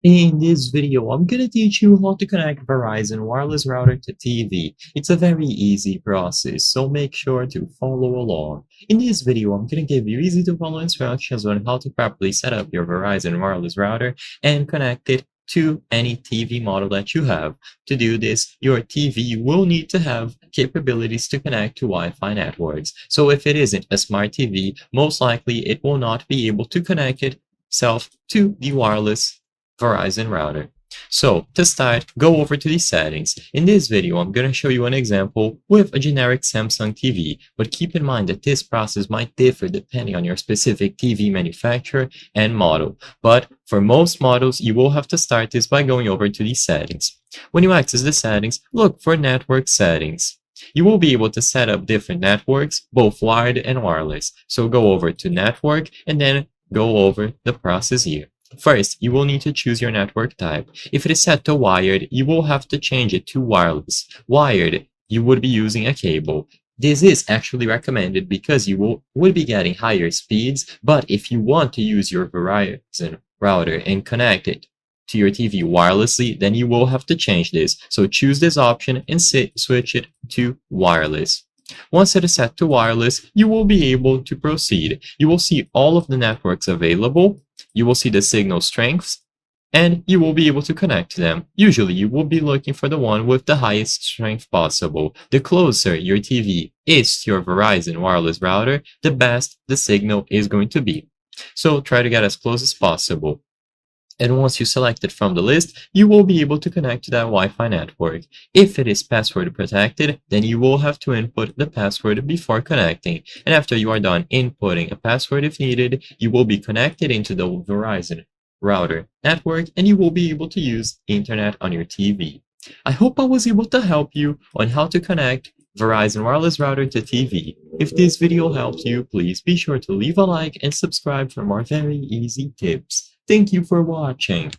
In this video, I'm gonna teach you how to connect Verizon wireless router to TV. It's a very easy process, so make sure to follow along. In this video, I'm gonna give you easy to follow instructions on how to properly set up your Verizon wireless router and connect it to any TV model that you have. To do this, your TV will need to have capabilities to connect to Wi-Fi networks. So if it isn't a smart TV, most likely it will not be able to connect itself to the wireless Verizon router. So to start, go over to the settings. In this video, I'm going to show you an example with a generic Samsung TV, but keep in mind that this process might differ depending on your specific TV manufacturer and model. But for most models, you will have to start this by going over to the settings. When you access the settings, look for network settings. You will be able to set up different networks, both wired and wireless. So go over to network and then go over the process here. First, you will need to choose your network type. If it is set to wired, you will have to change it to wireless. Wired, you would be using a cable. This is actually recommended because you will be getting higher speeds, but if you want to use your Verizon router and connect it to your TV wirelessly, then you will have to change this. So choose this option and switch it to wireless. Once it is set to wireless, you will be able to proceed. You will see all of the networks available. You will see the signal strengths, and you will be able to connect to them. Usually, you will be looking for the one with the highest strength possible. The closer your TV is to your Verizon wireless router, the best the signal is going to be. So try to get as close as possible. And once you select it from the list, you will be able to connect to that Wi-Fi network. If it is password protected, then you will have to input the password before connecting. And after you are done inputting a password if needed, you will be connected into the Verizon router network and you will be able to use internet on your TV. I hope I was able to help you on how to connect Verizon wireless router to TV. If this video helped you, please be sure to leave a like and subscribe for more very easy tips. Thank you for watching.